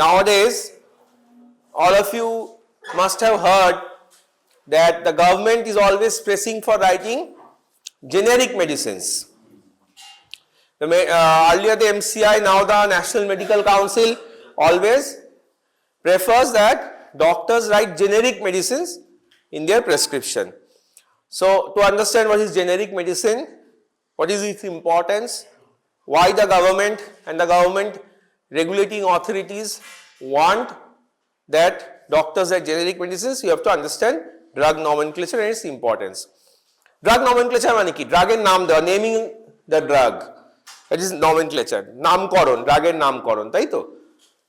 nowadays all of you must have heard that the government is always pressing for writing generic medicines. Earlier the MCI, now the National Medical Council always prefers that doctors write generic medicines in their prescription. So to understand what is generic medicine, what is its importance, why the government and the government regulating authorities want that doctors write generic medicines, you have to understand drug nomenclature and its importance. Drug nomenclature মানে কি? ড্রাগের নাম দেওয়া, naming the drug, that is nomenclature, নামকরণ, ড্রাগের নামকরণ, তাই তো?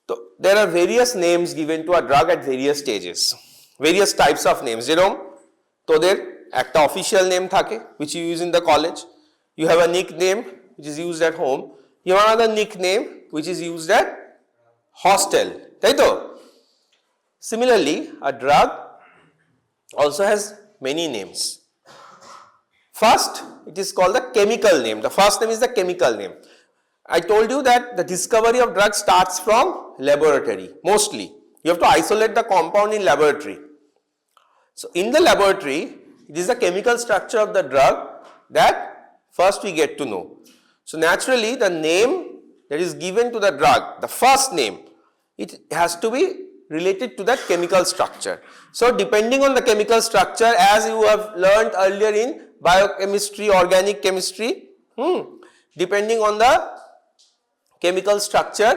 So there are various names given to a drug at various stages, various types of names. যেরকম তোদের একটা official name থাকে which you use in the college, you have a nickname which is used at home, you have another nickname which is used at hostel, তাই তো? Similarly, a drug also has many names. First, it is called the chemical name. The first name is the chemical name. I told you that the discovery of drugs starts from laboratory, mostly. You have to isolate the compound in laboratory. So in the laboratory, it is the chemical structure of the drug that first we get to know. So naturally, the name that is given to the drug, the first name, it has to be related to that chemical structure. So depending on the chemical structure, as you have learned earlier in biochemistry, organic chemistry, depending on the chemical structure,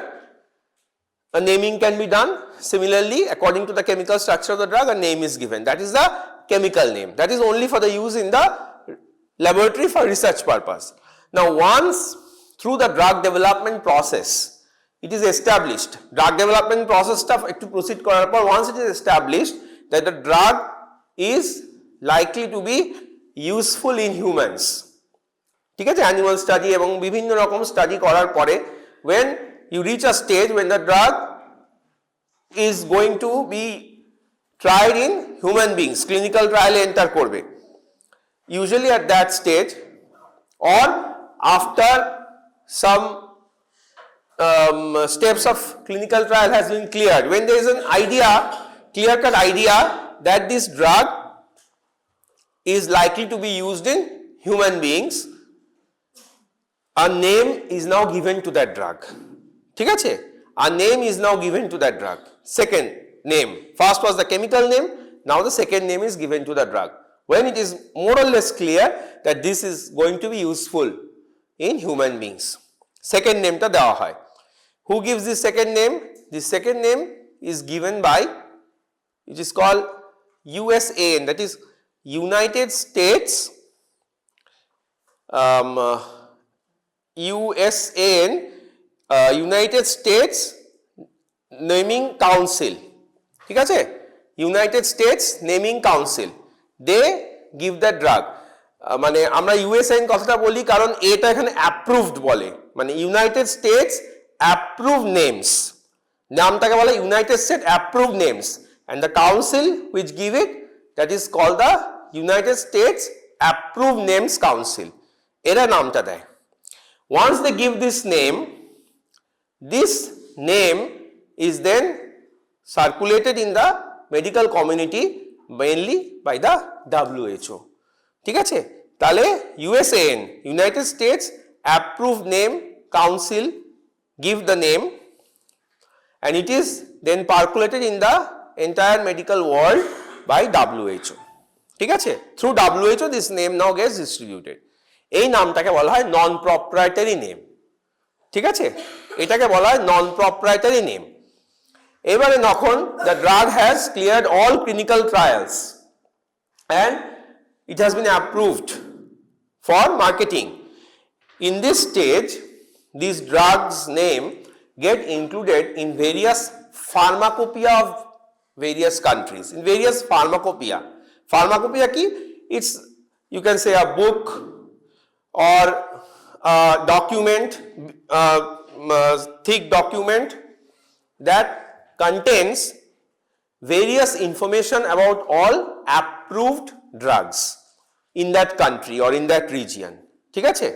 a naming can be done. Similarly, according to the chemical structure of the drug, a name is given. That is the chemical name. That is only for the use in the laboratory for research purpose. Now, once through the drug development process, it is established, drug development process stuff to proceed করার পর, once it is established that the drug is likely to be useful in humans, ঠিক আছে, animal study এবং বিভিন্ন রকম study করার পরে, when you reach a stage when the drug is going to be tried in human beings, clinical trial enter করবে, usually at that stage or after some steps of clinical trial has been cleared, when there is an idea, clear-cut idea that this drug is likely to be used in human beings, a name is now given to that drug. ঠিক আছে? A name is now given to that drug. Second name. First was the chemical name, now the second name is given to the drug. When it is more or less clear that this is going to be useful in human beings, second name ta দেওয়া হয়. Who gives this second name? This second name is given by, it is called USAN, that is United States USAN, United States Naming Council, ঠিক আছে? United States Naming Council, they give the drug. মানে আমরা USAN কথাটা বলি কারণ এটা এখানে approved বলে, মানে United States approved names, নামটাকে বলে United States approved names, and the council which give it, that is called the United States Approved Names Council, এরা নামটা দেয়. Once they give this name is then circulated in the medical community mainly by the WHO, ঠিক আছে? তাহলে USAN, United States Approved Name Council, give the name and it is then percolated in the entire medical world by WHO, ঠিক আছে? Through WHO this name now gets distributed. এই নামটাকে বলা হয় নন proprietary name, ঠিক আছে? এটাকে বলা হয় নন প্রপ্রাইটারি নেম. এবারে যখন the drug has cleared all clinical trials and it has been approved for marketing, in this stage this drug's name get included in various pharmacopoeia of various countries, in various pharmacopoeia. Pharmacopoeia ki? It's, you can say, a book or a document, thick document that contains various information about all approved drugs in that country or in that region, ঠিক আছে?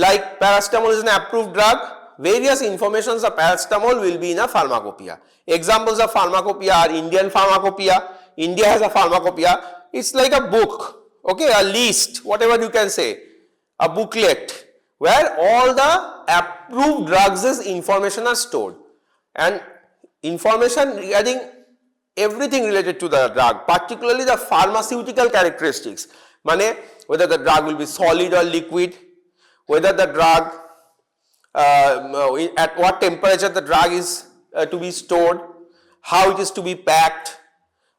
Like paracetamol is an approved drug various informations of paracetamol will be in a pharmacopoeia. Examples of pharmacopoeia are Indian pharmacopoeia. India has a pharmacopoeia. It's like a book, okay, a list, whatever you can say, a booklet where all the approved drugs' information are stored, and information regarding everything related to the drug, particularly the pharmaceutical characteristics, mane whether the drug will be solid or liquid, whether the drug at what temperature the drug is to be stored, how it is to be packed,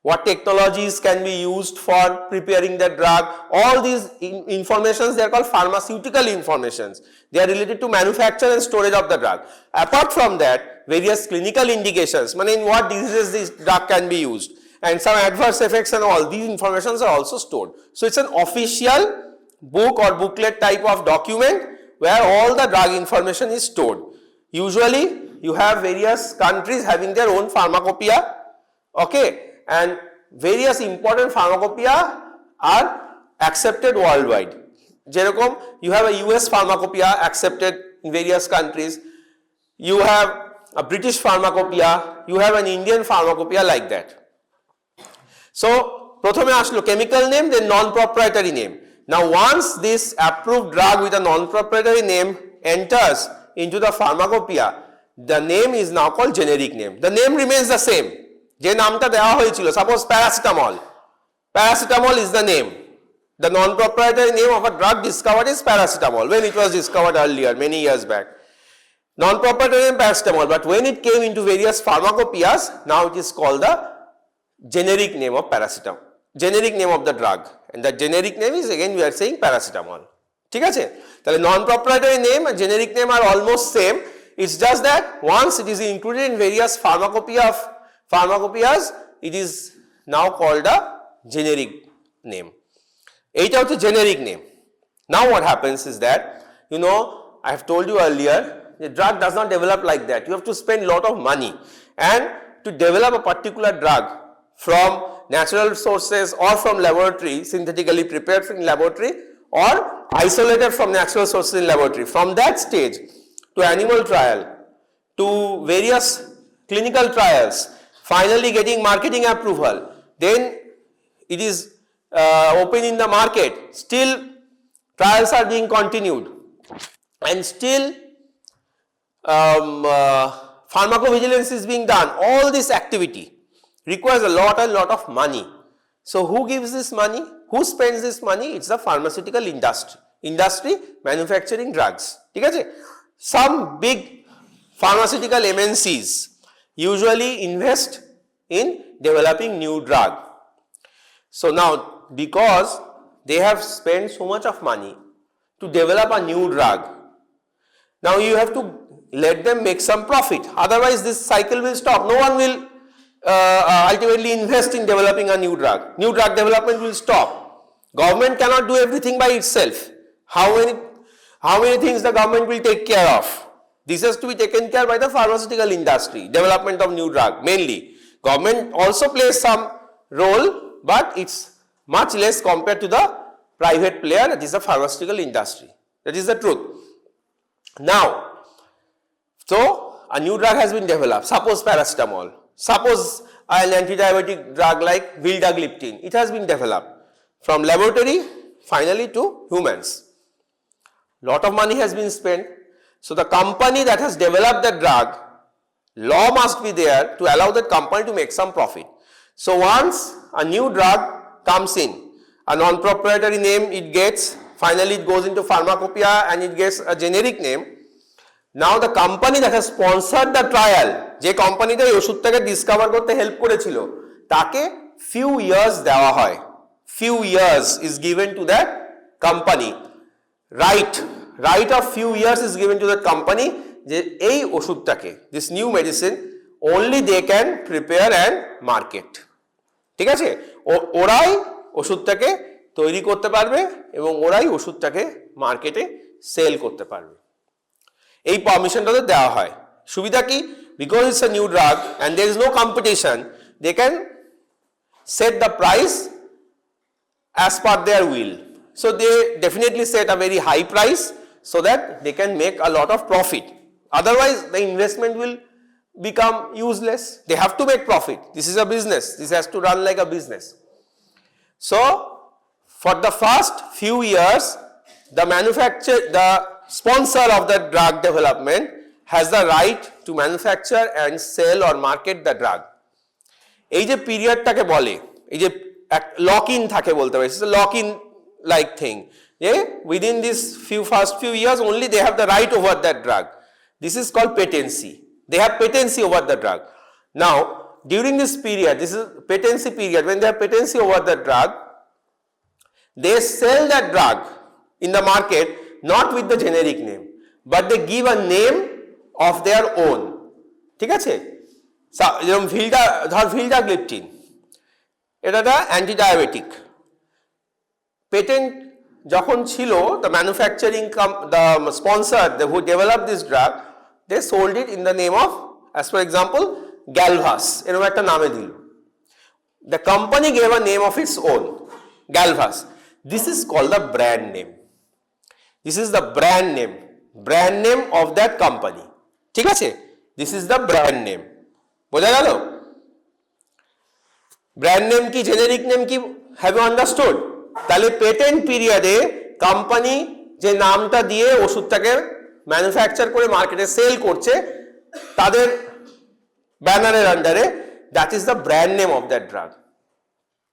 what technologies can be used for preparing the drug. All these informations, they are called pharmaceutical informations. They are related to manufacture and storage of the drug. Apart from that, various clinical indications, in what diseases this drug can be used, and some adverse effects and all, these informations are also stored. So it's an official book or booklet type of document where all the drug information is stored. Usually you have various countries having their own pharmacopoeia, okay, and various important pharmacopoeia are accepted worldwide. Jerokom, you have a US pharmacopoeia accepted in various countries, you have a British pharmacopoeia, you have an Indian pharmacopoeia, like that. So, prothome ashlo chemical name, then non-proprietary name. Now, once this approved drug with a non-proprietary name enters into the pharmacopoeia, the name is now called generic name. The name remains the same. যে নামটা দেওয়া হয়েছিল, suppose paracetamol. Paracetamol is the name. The non-proprietary name of a drug discovered is paracetamol when it was discovered earlier, many years back. Non-proprietary name paracetamol, but when it came into various pharmacopoeias, now it is called the generic name of paracetamol, generic name of the drug, and the generic name is, again we are saying, paracetamol. ঠিক আছে? তাহলে non-proprietary name and generic name are almost same. It's just that once it is included in various pharmacopoeias, it is now called a generic name. Eight out of generic name. Now what happens is that, I have told you earlier, the drug does not develop like that. You have to spend a lot of money, and to develop a particular drug from natural sources or from laboratory, synthetically prepared from laboratory or isolated from natural sources in laboratory, from that stage to animal trial, to various clinical trials, finally getting marketing approval, then it is open in the market, still trials are being continued, and still pharmacovigilance is being done. All this activity requires a lot of money. So who gives this money? Who spends this money? It's the pharmaceutical industry manufacturing drugs. ঠিক আছে? Some big pharmaceutical MNCs usually invest in developing new drug. So now, because they have spent so much of money to develop a new drug, now you have to let them make some profit. Otherwise, this cycle will stop. No one will ultimately invest in developing a new drug. New drug development will stop. Government cannot do everything by itself. How many things the government will take care of? This has to be taken care by the pharmaceutical industry, development of new drug mainly. Government also plays some role, but it's much less compared to the private player, that is the pharmaceutical industry. That is the truth. Now, so a new drug has been developed, suppose paracetamol, suppose an antidiabetic drug like vildagliptin, it has been developed from laboratory finally to humans. Lot of money has been spent. So the company that has developed the drug, law must be there to allow that company to make some profit. So once a new drug comes in, a non-proprietary name it gets, finally it goes into pharmacopoeia and it gets a generic name. Now the company that has sponsored the trial, যে কোম্পানিটা এই ওষুধটাকে discover করতে help করেছিল, তাকে few years দেওয়া হয়. Few years is given to that company. Right of few years is given to that company যে এই ওষুধটাকে, this new medicine, only they can prepare and market. ঠিক আছে? ওরাই ওষুধটাকে তৈরি করতে পারবে এবং ওরাই ওষুধটাকে মার্কেটে সেল করতে পারবে। এই পারমিশনটা দেওয়া হয়। সুবিধা কি? Because it's a new drug and there is no competition, they can set the price as per their will. So they definitely set a very high price so that they can make a lot of profit. otherwise the investment will become useless. They have to make profit. This is a business. This has to run like a business. So for the first few years, the sponsor of the drug development has the right to manufacture and sell or market the drug. এই যে পিরিয়ডটাকে বলে, এই যে lock in থাকে বলতে পারি, it's a lock in like thing. Within this first few years only they have the right over that drug. This is called patency. They have patency over the drug. Now during this period, this is patency period, when they have patency over the drug, they sell that drug in the market not with the generic name, but they give a name of their own. ঠিক আছে? যেরকম ভিলডাগ্লিপটিন, এটা একটা antidiabetic. Patent যখন ছিল, the manufacturing the sponsor who developed this drug, they sold it in the name of, as for example, Galvas, এরকম একটা নামে দিল। The company gave a name of its own, Galvas. This is called the brand name. This is the brand name of that company. ঠিক আছে? This is the brand name. বোঝা গেল? Brand name কি, generic name কি, have you understood? তাহলে patent পিরিয়ডে company যে নামটা দিয়ে ওষুধটাকে ম্যানুফ্যাকচার করে মার্কেটে সেল করছে তাদের ব্যানারের আন্ডারে, that is the brand name of that drug.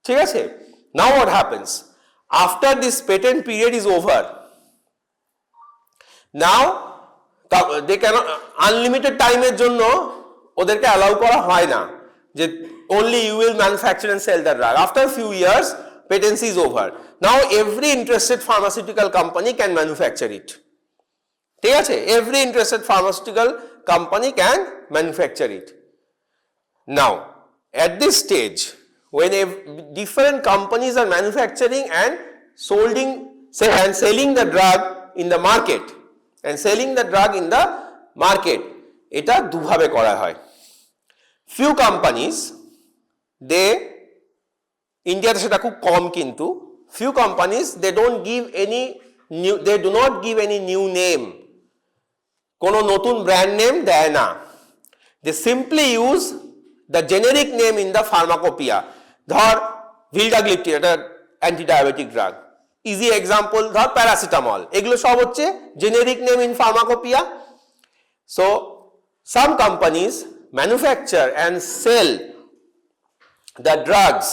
ঠিক আছে? Now what happens after this patent period is over, now they can unlimited টাইমের জন্য ওদেরকে অ্যালাউ করা হয় না যে only you will manufacture and sell the drug. After a few years, patency is over. Now every interested pharmaceutical company can manufacture it. ঠিক আছে? Every interested pharmaceutical company can manufacture it. Now, at this stage, when different companies are manufacturing and selling the drug in the market, এটা দুভাবে করা হয়। Few companies, ইন্ডিয়াতে সেটা খুব কম, কিন্তু few companies they do not give any new name, কোনো নতুন brand name দেয় না। They simply use the generic name in the pharmacopoeia. ধর ভিলডাগ্লিপটিন, এটা অ্যান্টিডায়াবেটিক ড্রাগ, ইজি এক্সাম্পল ধর প্যারাসিটামল, এগুলো সব হচ্ছে generic name in pharmacopoeia. So some companies manufacture and sell the drugs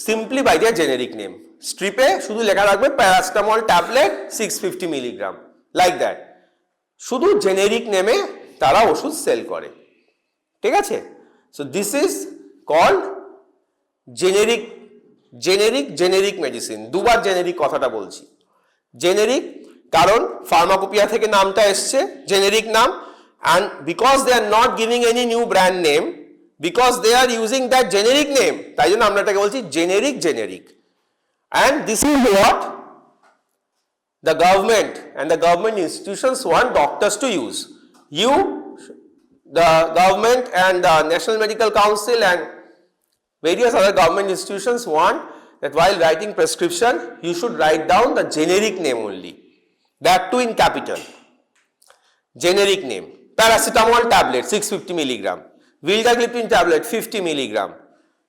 simply by their generic name. স্ট্রিপে শুধু লেখা রাখবে paracetamol tablet 650 milligram, like that. শুধু জেনেরিক নেমে তারা ওষুধ সেল করে। ঠিক আছে? So this is called generic medicine. দুবার জেনেরিক কথাটা বলছি। জেনেরিক কারণ ফার্মাকোপিয়া থেকে নামটা এসছে, জেনেরিক নাম, and because they are not giving any new brand name, because they are using that generic name, তাই জন্য আমরা এটাকে বলছি generic. And this is what the government and the government institutions want doctors to use. The government and the National Medical Council and various other government institutions want that while writing prescription, you should write down the generic name only, that too in capital. Generic name, paracetamol tablet 650 milligram, vildagliptin tablet 50 milligram.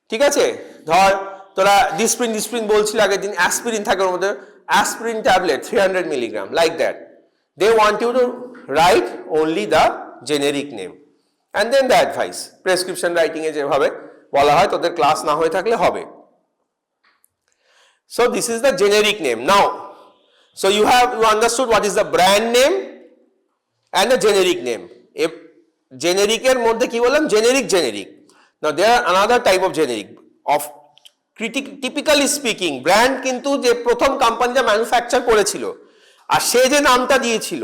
ঠিক আছে? ধর তোরা Disprin বলছিল আগের দিন, aspirin থাকে ওর মধ্যে, aspirin tablet 300 milligram, like that. They want you to write only the generic name and then the advice. Prescription writing এ যেভাবে বলা হয়, তোদের ক্লাস না হয়ে থাকলে হবে। So this is the generic name. Now, so you understood what is the brand name and the generic name. জেনেরিকের মধ্যে কি বললাম? Generic. Now there are another type of generic of typically speaking, brand কিন্তু যে প্রথম কোম্পানিটা manufacture করেছিল আর সে যে নামটা দিয়েছিল,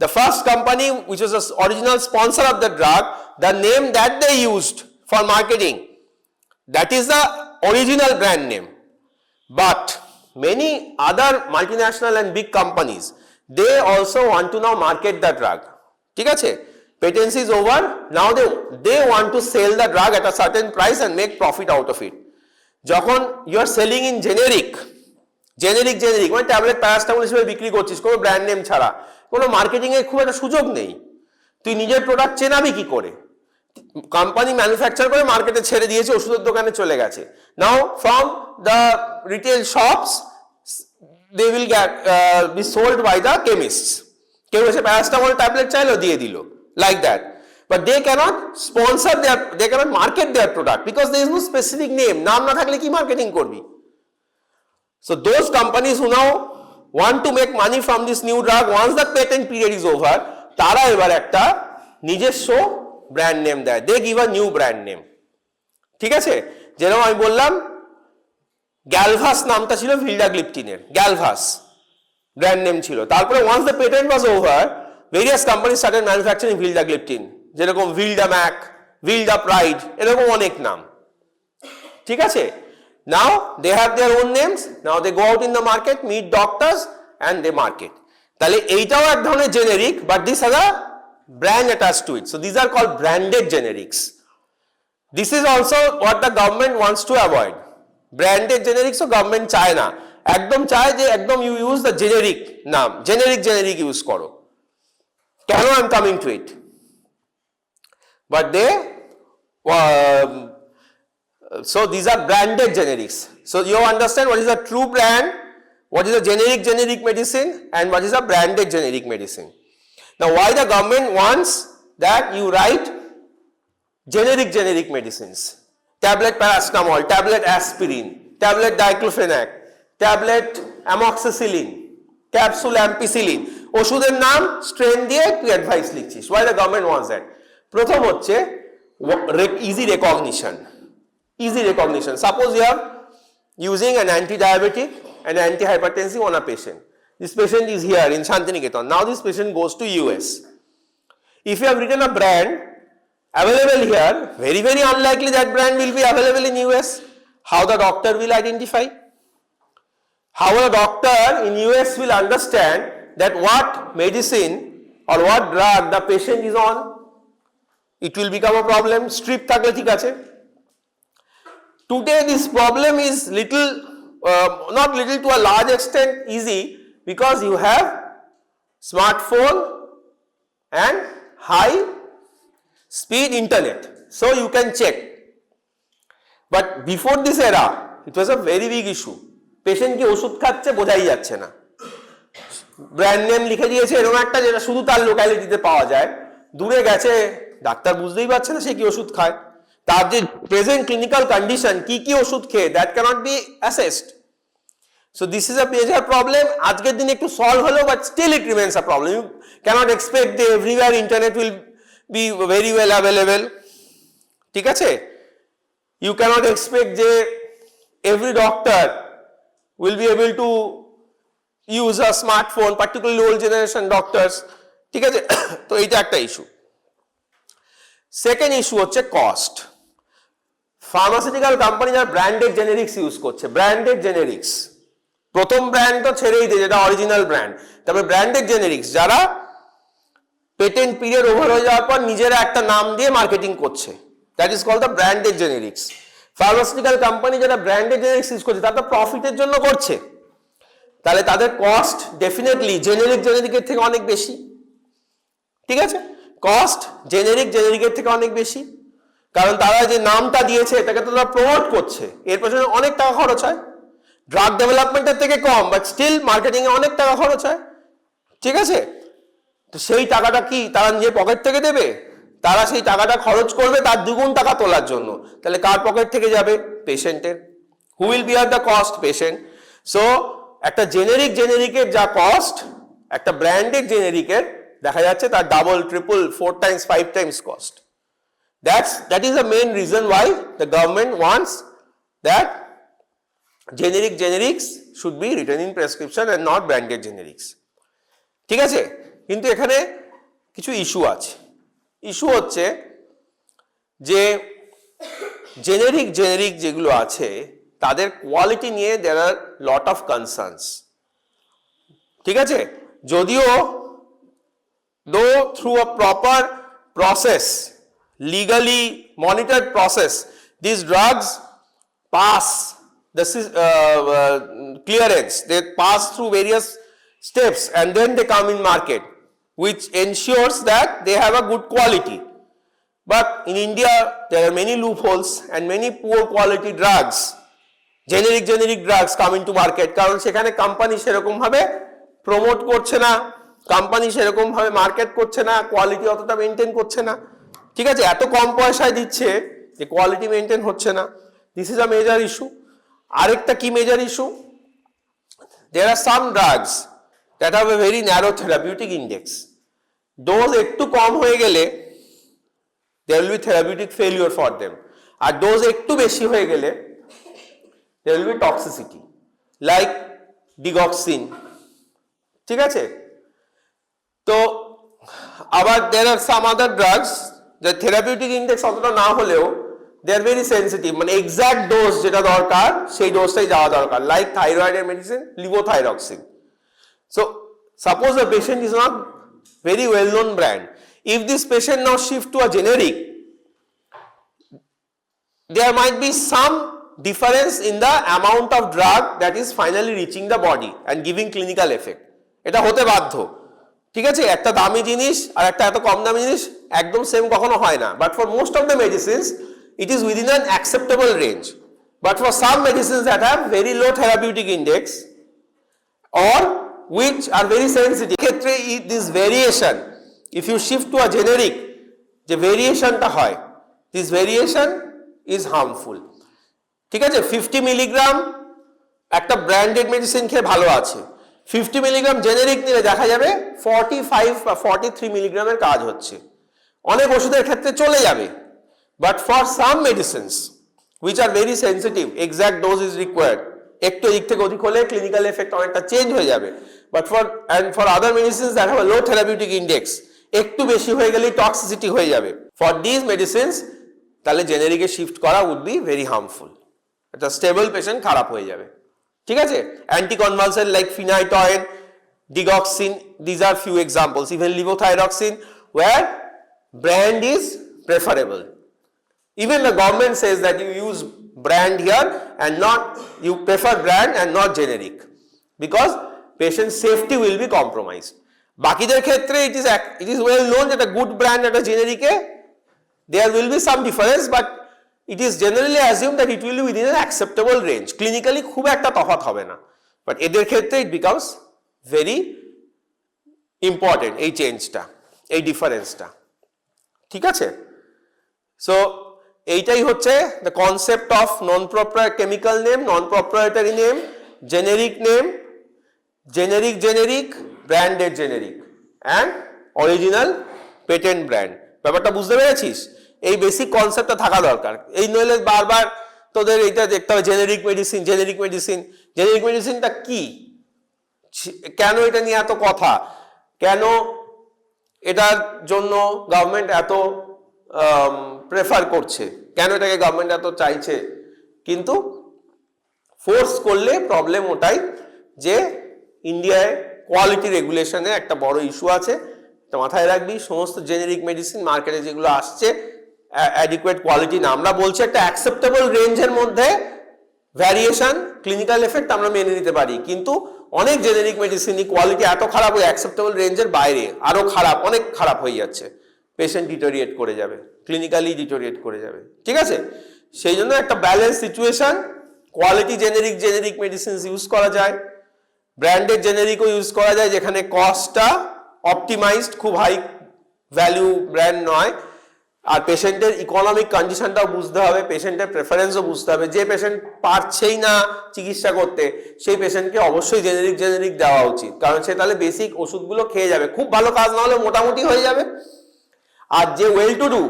the first company which was the original sponsor of the drug, the name that they used for marketing, that is the original brand name. But many other multinational and big companies, they also want to now market the drug. ঠিক আছে? Patency is over. Now they want to sell the drug at a certain price and make profit out of it. যখন you are selling in generic মানে tablet paracetamol হিসেবে বিক্রি করছিস কোনো brand name ছাড়া, কোনো মার্কেটিং এর খুব একটা সুযোগ নেই, তুই নিজের প্রোডাক্ট চেনাবি কি করে? কোম্পানি ম্যানুফ্যাকচার করে মার্কেটে ছেড়ে দিয়েছে, ওষুধের দোকানে চলে গেছে। নাও from the retail shops they will get be sold by the chemists. কেউ এসে প্যারাসিটামল ট্যাবলেট চাইলো দিয়ে দিল, like that. But they cannot sponsor their, they cannot market their product because there is no specific name. নাম না থাকলে কি marketing করবি? So those companies who now want to make money from this new drug, once the patent period is over, তারা এবার একটা নিজস্ব brand name দেয়, they give a new brand name. ঠিক আছে, যেরকম আমি বললাম গ্যালভাস নামটা ছিল ভিল্ডাগ্লিপটিনের, গ্যালভাস ব্র্যান্ড নেম ছিল। তারপরে once the patent was over, various company started manufacturing vildagliptin, যেরকম ভিল্ডা ম্যাক, ভিল্ডা প্রাইড, এরকম অনেক নাম। ঠিক আছে, now they have their own names, now they go out in the market, meet doctors and they market. তাহলে এইটাও এক ধরনের generic, but this has a brand attached to it. So these are called branded generics. This is also what the government wants to avoid. Branded generics so government চায় না, একদম চায় যে একদম you use the generic নাম, generic use করো। কেন I'm coming to it? But they so these are branded generics. So you understand what is a true brand, what is a generic medicine, and what is a branded generic medicine. Now why the government wants that you write generic medicines, tablet paracetamol, tablet aspirin, tablet diclofenac, tablet amoxicillin, capsule ampicillin, ওষুধের নাম strain দিয়ে তুই advice লিখছিস। why the government wants that? প্রথম হচ্ছে easy recognition. Suppose you are using an anti-diabetic and anti-hypertensive on a patient. This patient is here in Santiniketan. Now this patient goes to US. If you have written a brand available here, very unlikely that brand will be available in US. How the doctor will identify? How a doctor in US will understand that what medicine or what drug the patient is on? It will become a problem. Strip থাকলে ঠিক আছে। Today this problem is not little to a large extent easy, because you have smartphone and high speed internet, so you can check. But before this era it was a very big issue. Patient কি ওষুধ খাচ্ছে বোঝাই যাচ্ছে না, brand name লিখে দিয়েছে এরকম একটা যেটা শুধু তার লোকালিটিতে পাওয়া যায়, দূরে গেছে ডাক্তার বুঝতেই পারছে না সে কি ওষুধ খায়, তার যে প্রেজেন্ট ক্লিনিক্যাল কন্ডিশন কি ওষুধ খেয়ে, that cannot be assessed. So this is a major problem. আজকের দিনে একটু সলভ হলো, but still it remains a problem. You cannot expect that everywhere internet will be very well available. ঠিক আছে, you cannot expect যে every doctor will be able to use a smartphone, particularly old generation doctors. ঠিক আছে, তো এইটা একটা issue. Second issue হচ্ছে cost. Pharmaceutical company যারা ব্র্যান্ডেড জেনেরিক্স ইউজ করছে, ব্র্যান্ডেড জেনেরিক্স, প্রথম ব্র্যান্ড তো ছেড়েই দিয়ে যেটা অরিজিনাল ব্র্যান্ড, তারপরে ব্র্যান্ডেড জেনেরিক্স যারা পেটেন্ট পিরিয়ড ওভার হয়ে যাওয়ার পর নিজেরা একটা নাম দিয়ে মার্কেটিং করছে, that is called the branded generics. Pharmaceutical company যারা ব্র্যান্ডেড জেনেরিক্স ইউজ করছে তারা তো প্রফিটের জন্য করছে, তাহলে তাদের কস্ট ডেফিনেটলি জেনেরিকের থেকে অনেক বেশি। ঠিক আছে, কস্ট জেনেরিকের থেকে অনেক বেশি, কারণ তারা যে নামটা দিয়েছে এটাকে তো তারা প্রমোট করছে, এর পেছনে অনেক টাকা খরচ হয়। ড্রাগ ডেভেলপমেন্টের থেকে কম, বাট স্টিল মার্কেটিং এ অনেক টাকা খরচ হয়। ঠিক আছে, তো সেই টাকাটা কি তারা নিজের পকেট থেকে দেবে? তারা সেই টাকাটা খরচ করবে তার দ্বিগুণ টাকা তোলার জন্য, তাহলে কার পকেট থেকে যাবে? পেশেন্টের। Who will bear the cost? Patient. So একটা জেনেরিকের যা কস্ট, একটা ব্র্যান্ডেড জেনেরিকের দেখা যাচ্ছে তার double, triple, 4 times 5 times cost. That is the main reason why the government wants that generics should be written in prescription and not branded generics. ঠিক আছে, কিন্তু এখানে কিছু ইস্যু আছে। ইস্যু হচ্ছে যে জেনেরিক যেগুলো আছে তাদের কোয়ালিটি নিয়ে there are lot of concerns। ঠিক আছে, যদিও though through a proper process, legally monitored process, these drugs pass the clearance, they pass through various steps and then they come in market, which ensures that they have a good quality. But in India, there are many loopholes and many poor quality drugs, generic drugs come into market, কারণ সেখানে company সেরকম ভাবে promote করছে না, company সেরকম ভাবে market করছে না, কোয়ালিটি অতটা মেনটেন করছে না, ঠিক আছে, এত কম পয়সায় দিচ্ছে যে কোয়ালিটি মেনটেন হচ্ছে না। This is a major issue. আরেকটা কি major issue, there are some drugs that have a very narrow therapeutic index. Dose একটু কম হয়ে গেলে there will be therapeutic failure for them, আর ডোজ একটু বেশি হয়ে গেলে there will be toxicity like digoxin, ঠিক আছে। তো আবার there are some other drugs the therapeutic index অতটা না হলেও they are very sensitive, মানে এক্সাক্ট ডোজ যেটা দরকার সেই ডোজটাই যাওয়া দরকার, লাইক থাইরয়েডের medicine levothyroxine. So suppose the patient is not very well known brand, if this patient now shift to a generic, there might be some difference in the amount of drug that is finally reaching the body and giving clinical effect, এটা হতে বাধ্য, ঠিক আছে। একটা দামি জিনিস আর একটা এত কম দামি জিনিস একদম সেম কখনো হয় না, but for most of the medicines it is within an acceptable range, but for some medicines that have very low therapeutic index or which are very sensitive, ক্ষেত্রে this variation, if you shift to a generic, যে ভেরিয়েশনটা হয়, this variation is harmful, ঠিক আছে। 50 milligram একটা branded medicine খেয়ে ভালো আছে, 50 milligram generic নিলে দেখা যাবে 45 বা 43 মিলিগ্রামের কাজ হচ্ছে, অনেক ওষুধের ক্ষেত্রে চলে যাবে, but for some medicines which are very sensitive, exact dose is required, একটু এদিক থেকে ওদিক হলে ক্লিনিক্যাল এফেক্ট অনেকটা চেঞ্জ হয়ে যাবে, but for other medicines that have a low therapeutic index, একটু বেশি হয়ে গেলেই টক্সিসিটি হয়ে যাবে, for these medicines তাহলে জেনেরিকে শিফট করা would be very harmful, একটা স্টেবল পেশেন্ট খারাপ হয়ে যাবে, ঠিক আছে। Anticonvulsant like phenytoin, digoxin, these are few examples, even levothyroxine where brand is preferable, even the government says that you use brand here and not, you prefer brand and not generic because patient safety will be compromised. বাকিদের ক্ষেত্রে it is well known that a good brand and a generic there will be some difference, but it is generally assumed that it will be within an acceptable range, clinically খুব একটা তফাৎ হবে না, but এদের ক্ষেত্রে it becomes very important এই চেঞ্জটা, এই ডিফারেন্সটা, ঠিক আছে। সো এইটাই হচ্ছে the concept of non-proprietary chemical name, non-proprietary name, generic name, generic, branded generic and original patent brand। ব্যাপারটা বুঝতে পেরেছিস? এই বেসিক কনসেপ্টটা থাকা দরকার, এই নইলে বারবার তোদের এটা দেখতে হবে জেনেরিক মেডিসিনটা কি, কেন এটা নিয়ে এত কথা, কেন এটার জন্য গভর্নমেন্ট এত প্রেফার করছে, কেন এটাকে গভর্নমেন্ট এত চাইছে, কিন্তু ফোর্স করলে প্রবলেম ওটাই যে ইন্ডিয়ায় কোয়ালিটি রেগুলেশনে একটা বড় ইস্যু আছে, তো মাথায় রাখবি সমস্ত জেনেরিক মেডিসিন মার্কেটে যেগুলো আসছে অ্যাডিকুয়েট কোয়ালিটি না, আমরা বলছি একটা অ্যাকসেপ্টেবল রেঞ্জের মধ্যে ভ্যারিয়েশন ক্লিনিক্যাল এফেক্ট আমরা মেনে নিতে পারি, কিন্তু অনেক জেনেরিক মেডিসিনই কোয়ালিটি এত খারাপ ওই অ্যাকসেপ্টেবল রেঞ্জের বাইরে আরো খারাপ, অনেক খারাপ হয়ে যাচ্ছে, পেশেন্ট ডিটোরিয়েট করে যাবে, ক্লিনিক্যালি ডিটোরিয়েট করে যাবে, ঠিক আছে। সেই জন্য একটা balance situation, quality generic medicine use করা যায়, ব্র্যান্ডেড জেনেরিকও ইউজ করা যায় যেখানে কস্টটা অপটিমাইজড, খুব হাই ভ্যালু ব্র্যান্ড নয়, আর পেশেন্টের ইকোনমিক কন্ডিশনটাও বুঝতে হবে, পেশেন্টের প্রেফারেন্সও বুঝতে হবে, যে পেশেন্ট পারছেই না চিকিৎসা করতে সেই পেশেন্টকে অবশ্যই জেনেরিক দেওয়া উচিত, কারণ সে তাহলে বেসিক ওষুধগুলো খেয়ে যাবে, খুব ভালো কাজ না হলে মোটামুটি হয়ে যাবে। আর যে ওয়েল টু ডু,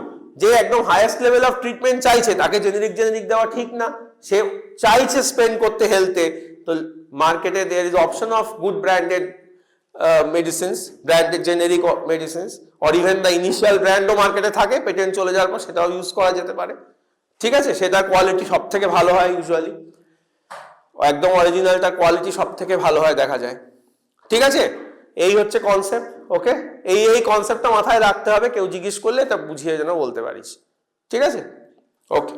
যে একদম হাইয়েস্ট লেভেল অফ ট্রিটমেন্ট চাইছে তাকে জেনেরিক দেওয়া ঠিক না, সে চাইছে স্পেন্ড করতে হেলথে, তো মার্কেটে there is option of good branded medicines, branded generic medicines or even the initial brand ও মার্কেটে থাকে, পেটেন্ট চলে যাওয়ার পর সেটাও ইউজ করা যেতে পারে, ঠিক আছে। সেটা কোয়ালিটি সব থেকে ভালো হয় ইউজুয়ালি, একদম অরিজিনালটা কোয়ালিটি সব থেকে ভালো হয় দেখা যায়, ঠিক আছে। এই হচ্ছে কনসেপ্ট, ওকে। এই কনসেপ্টটা মাথায় রাখতে হবে, কেউ জিজ্ঞেস করলে তা বুঝিয়ে যেন বলতে পারিস, ঠিক আছে, ওকে।